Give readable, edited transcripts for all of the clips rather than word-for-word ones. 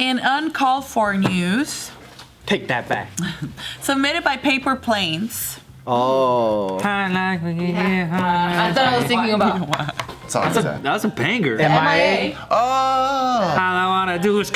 In uncalled for news, Take that back. submitted by Paper Planes. Oh. I thought I was thinking about. That was a banger. MIA. Oh. Uh, All I wanna do is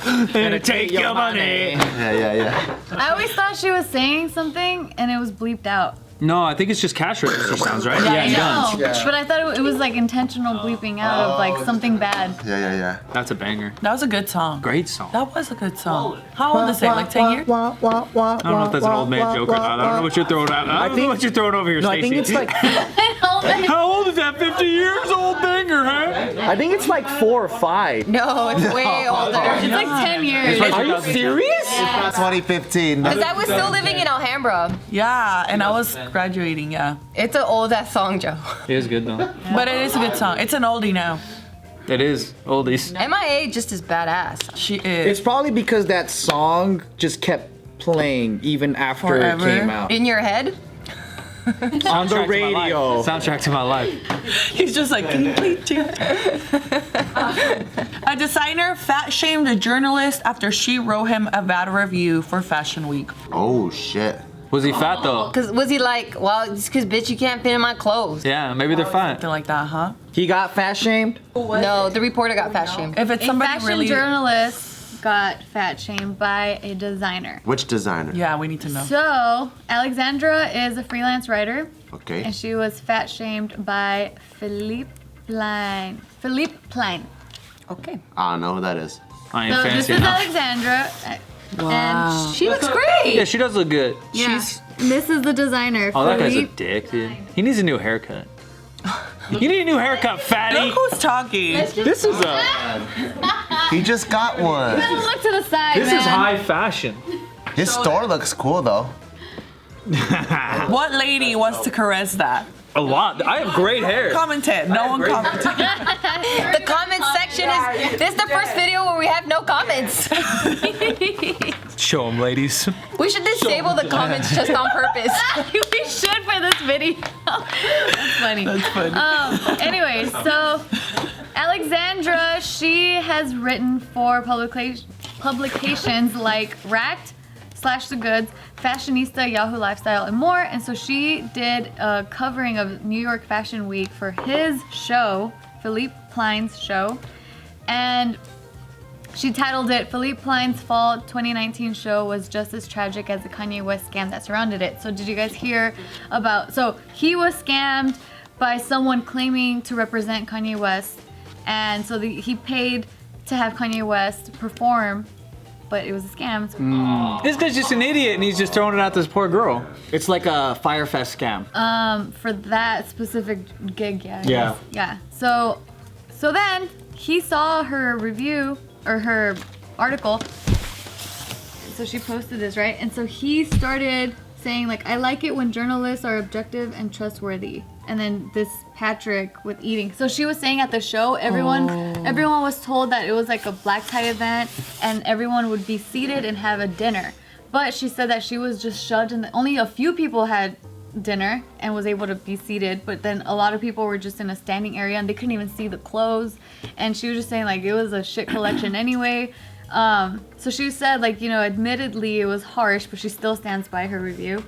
and take your money. Yeah. I always thought she was saying something and it was bleeped out. No, I think it's just cash register sounds, right? I know. guns. Yeah. But I thought it was like intentional bleeping out of like something bad. Yeah. That's a banger. That was a good song. Great song. That was a good song. How old is it? Like 10 years? I don't know if that's an old man joke or not. I don't know what you're throwing out. I don't know what you're throwing over here, No, I Stacey. think it's like How old is that? 50 years old banger, huh? I think it's like 4 or 5. No, it's way older. It's like 10 years. Are you serious? 2015. Because I was still living in Alhambra. Yeah, and I was graduating, yeah. It's an old ass song, Joe. It is good though. But it is a good song. It's an oldie now. It is oldies. MIA just is badass. She It's is. probably because that song just kept playing even after Forever. it came out. In your head? On the radio. Soundtrack to my life. He's just like, can you please cheer? A designer fat shamed a journalist after she wrote him a bad review for Fashion Week. Oh shit. Was he fat though? Because was he like, well, it's because bitch, you can't fit in my clothes. Yeah, maybe they're fat. Something like that, huh? He got fat shamed? No, the reporter got fat shamed. If it's A somebody fashion really... journalist got fat shamed by a designer. Which designer? Yeah, we need to know. So, Alexandra is a freelance writer, Okay. and she was fat shamed by Philippe Plein. Philippe Plein. Okay. I don't know who that is. I ain't So this fancy is enough. Alexandra, and She looks great. Yeah, she does look good. yeah, this is the designer. Oh, that guy's a Philippe. dick, dude. He needs a new haircut. You need a new haircut, fatty. Look who's talking. This is a. He just got one. Look to the side, This man. is high fashion. His store looks cool though. What lady wants to caress that? A lot. I have great hair. Commented. No one commented. The comment section is, this is the first video where we have no comments. Show them, ladies. We should disable the comments just on purpose. We should for this video. That's funny. That's funny. Anyway, so Alexandra, she has written for publications like Racked, Slash the Goods, Fashionista, Yahoo Lifestyle, and more. And so she did a covering of New York Fashion Week for his show, Philippe Plein's show. And she titled it, Philippe Plein's Fall 2019 show was just as tragic as the Kanye West scam that surrounded it. So did you guys hear about, so he was scammed by someone claiming to represent Kanye West. And so he paid to have Kanye West perform, but it was a scam. So This guy's just an idiot and he's just throwing it at this poor girl. It's like a Firefest scam. for that specific gig, yeah. I Yeah. guess. Yeah. So then he saw her review or her article. So she posted this, right? And so he started saying like, I like it when journalists are objective and trustworthy. And then this Patrick with eating. So she was saying at the show, everyone was told that it was like a black tie event and everyone would be seated and have a dinner. But she said that she was just shoved in only a few people had dinner and was able to be seated, but then a lot of people were just in a standing area and they couldn't even see the clothes. And she was just saying like it was a shit collection anyway. So she said like, you know, admittedly it was harsh, but she still stands by her review.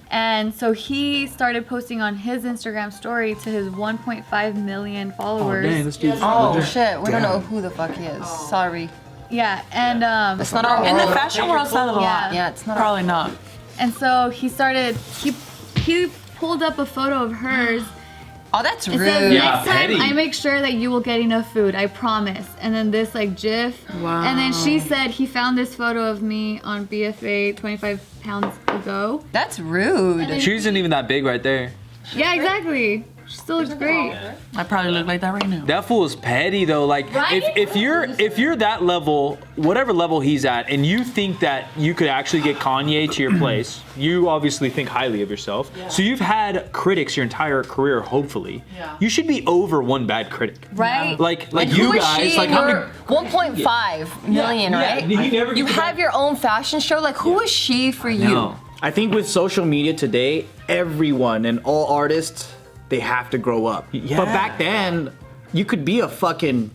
And so he started posting on his Instagram story to his 1.5 million followers. this dude's Oh shit, we don't know who the fuck he is. Sorry. Yeah, and It's not our In the world. fashion world, it's not a lot. Yeah, it's not our Probably not. and so he pulled up a photo of hers. Oh, that's It says, rude. Yeah, next time petty. I make sure that you will get enough food, I promise. And then this like GIF. Wow. And then she said he found this photo of me on BFA 25 pounds ago. That's rude. She isn't even that big right there. Yeah, exactly. She still looks great. I probably look like that right now. That fool is petty though. Like Right? if you're that level, whatever level he's at, and you think that you could actually get Kanye to your place, you obviously think highly of yourself. So you've had critics your entire career, hopefully. Yeah. You should be over one bad critic. Right? Like And you who is guys, she like in how your many 1.5 million, right? you never You get to have your own fashion show. Like, who is she for you? No. I think with social media today, everyone and all artists, they have to grow up. Yeah. But back then, you could be a fucking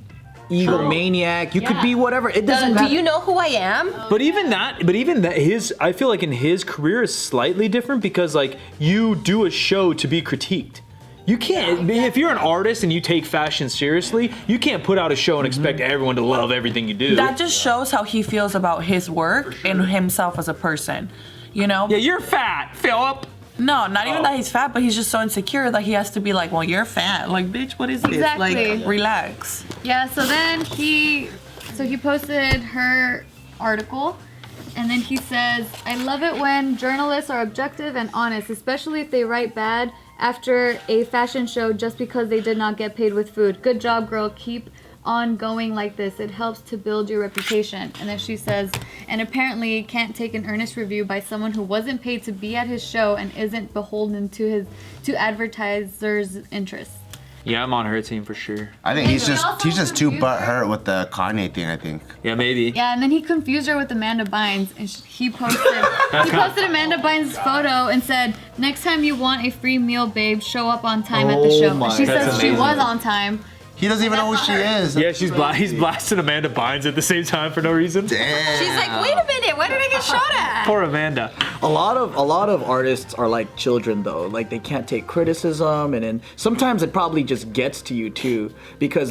egomaniac. You could be whatever. It doesn't Do matter. you know who I am? But even that, I feel like in his career is slightly different because like you do a show to be critiqued. You can't, if you're an artist and you take fashion seriously, you can't put out a show and expect everyone to love everything you do. That just shows how he feels about his work and himself as a person. You know? Yeah, you're fat, Philip. No, not even that he's fat, but he's just so insecure that he has to be like, well, you're fat. Like, bitch, what is this? Exactly. Like, relax. Yeah, so then he posted her article, and then he says, I love it when journalists are objective and honest, especially if they write bad after a fashion show just because they did not get paid with food. Good job, girl. Keep on going like this. It helps to build your reputation. And then she says, and apparently can't take an earnest review by someone who wasn't paid to be at his show and isn't beholden to advertisers' interests. Yeah, I'm on her team for sure. I think he's he just also too confused butthurt with the Kanye thing. I think. Yeah, maybe. Yeah, and then he confused her with Amanda Bynes, and he posted Amanda Bynes' photo and said, "Next time you want a free meal, babe, show up on time at the Oh show." my- And she That's says she amazing. was on time. He doesn't even know who she is. Yeah, he's blasting Amanda Bynes at the same time for no reason. Damn. She's like, wait a minute, where did I get shot at? Poor Amanda. A lot of artists are like children though. Like they can't take criticism, and then sometimes it probably just gets to you too. Because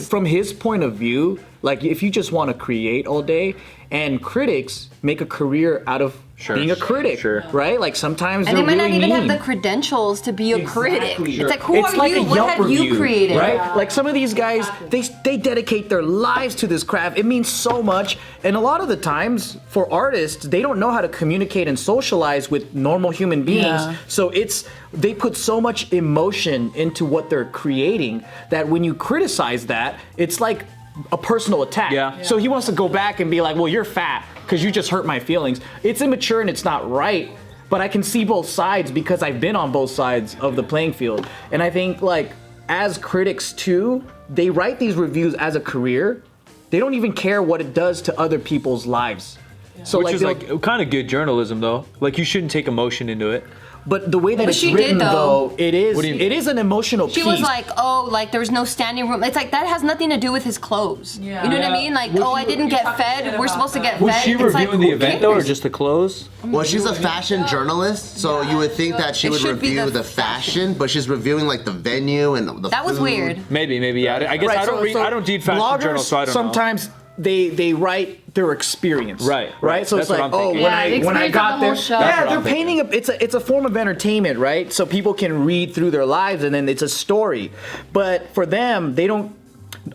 from his point of view, like if you just want to create all day, and critics make a career out of being a critic, right? Like sometimes And they they're might really not even mean. have the credentials to be a critic. Exactly. It's like, who It's are like you? a What Yelp have you review, created? right? Like some of these guys, they dedicate their lives to this craft. It means so much, and a lot of the times for artists, they don't know how to communicate and socialize with normal human beings. Yeah. So they put so much emotion into what they're creating that when you criticize that, it's like a personal attack. Yeah. So he wants to go back and be like, well, you're fat because you just hurt my feelings. It's immature and it's not right, but I can see both sides because I've been on both sides of the playing field. And I think like as critics too, they write these reviews as a career. They don't even care what it does to other people's lives. So Which is they'll- like kind of good journalism though. Like you shouldn't take emotion into it. but the way that But it's she written did, though. it is an emotional She piece. was like, oh, like there was no standing room. It's like that has nothing to do with his clothes. Yeah. You know what Yeah. I mean? Like, oh, I didn't get fed. We're supposed to get Was fed. she It's like, reviewing the who event though, or cares? just the clothes? Well, she's a fashion journalist, so you would think that she It would should be review the the fashion, but she's reviewing like the venue and the That was food. weird. Maybe, yeah. I guess Right, I don't so- read. so I don't read fashion bloggers journals, so I don't sometimes they write their experience. Right. Right. So That's it's what like, I'm oh, thinking. when Yeah, the I experience got of the there, whole show. yeah, That's what they're I'm painting it's a form of entertainment, right? So people can read through their lives and then it's a story. But for them, they don't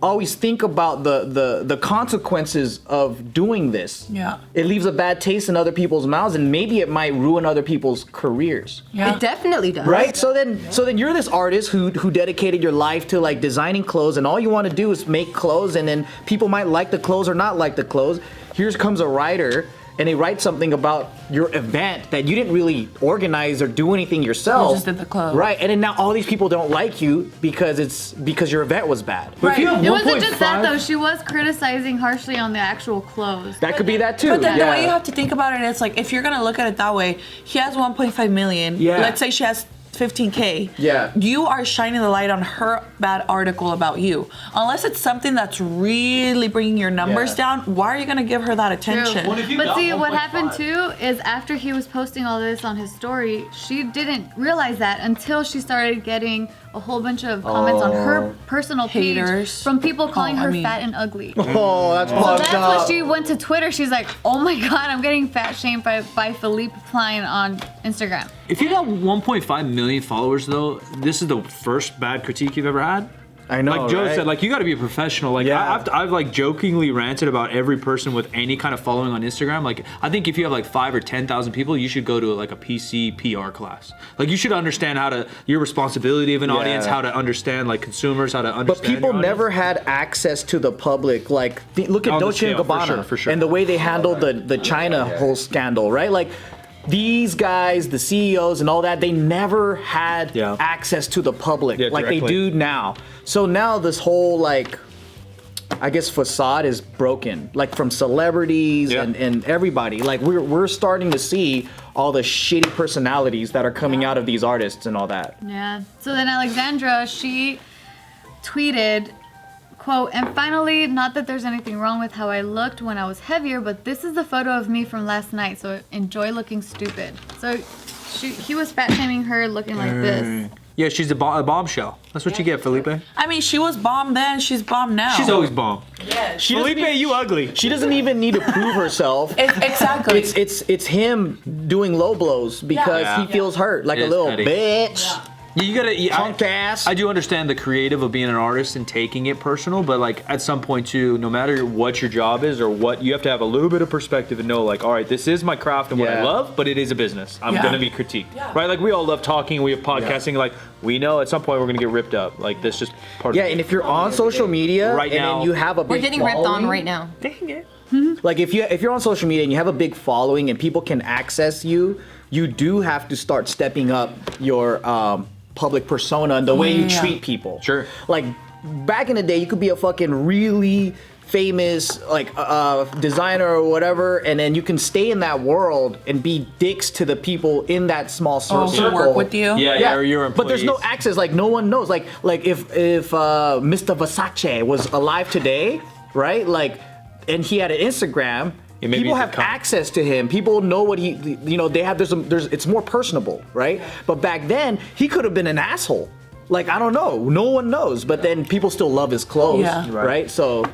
always think about the consequences of doing this. Yeah. It leaves a bad taste in other people's mouths, and maybe it might ruin other people's careers. Yeah. It definitely does. Right? So then you're this artist who dedicated your life to like designing clothes, and all you want to do is make clothes, and then people might like the clothes or not like the clothes. Here comes a writer and they write something about your event that you didn't really organize or do anything yourself. You just did the clothes. Right. And then now all these people don't like you because your event was bad. But if you have It wasn't just that 1.5 though. She was criticizing harshly on the actual clothes. that could be that too. But then yeah. the way you have to think about it is like if you're gonna look at it that way, he has 1.5 million. Yeah. Let's say she has 15K. Yeah. You are shining the light on her bad article about you. Unless it's something that's really bringing your numbers Yeah. down, why are you gonna give her that attention? True. But see, what happened too is after he was posting all this on his story, she didn't realize that until she started getting a whole bunch of comments on her personal page Haters. from people calling Oh, I her mean- fat and ugly. Oh, that's So fucked that's up. when she went to Twitter. She's like, "Oh my God, I'm getting fat shamed by Philippe Klein on Instagram." If you got 1.5 million followers, though, this is the first bad critique you've ever had. I know. Like Joe right? said, like you got to be a professional. Like Yeah. I've like jokingly ranted about every person with any kind of following on Instagram. Like I think if you have like 5 or 10,000 people, you should go to like a PC PR class. Like you should understand your responsibility of an audience, how to understand like consumers, how to understand. But people your audience. never had access to the public. Like, look at On the Dolce and scale, for Gabbana sure. and the way they handled the China whole scandal, right? Like, these guys, the CEOs and all that, they never had access to the public like they do now. So now this whole like, I guess facade is broken, like from celebrities and everybody. Like we're starting to see all the shitty personalities that are coming out of these artists and all that. Yeah. So then Alexandra, she tweeted, quote, and finally, not that there's anything wrong with how I looked when I was heavier, but this is the photo of me from last night, so enjoy looking stupid. So he was fat shaming her looking like this. Yeah, she's a bombshell. That's what you get, Felipe. I mean, she was bomb then, she's bomb now. She's always bomb. Yes. Felipe, you ugly. She doesn't even need to prove herself. Exactly. It's him doing low blows because he feels hurt like It a is little petty. bitch. You gotta, Punk ass. I do understand the creative of being an artist and taking it personal, but like at some point too, no matter what your job is or what, you have to have a little bit of perspective and know like, all right, this is my craft and what I love, but it is a business. I'm gonna be critiqued, right? Like we all love talking, we have podcasting. Like we know at some point we're gonna get ripped up. Like that's just part of it. And if you're on social media Right and now, then you have a big We're getting ripped on following, right now. Dang it. Like if you're on social media and you have a big following and people can access you, you do have to start stepping up your public persona and the way you treat people. Sure. Like back in the day, you could be a fucking really famous like designer or whatever, and then you can stay in that world and be dicks to the people in that small circle. to work with you. Yeah, or your employees. But there's no access. Like no one knows. Like if Mr. Versace was alive today, right? Like, and he had an Instagram. Yeah, maybe people he have could come. access to him. People know what he, they have. There's it's more personable, right? But back then, he could have been an asshole. Like I don't know. No one knows. But then people still love his clothes, Yeah. right? So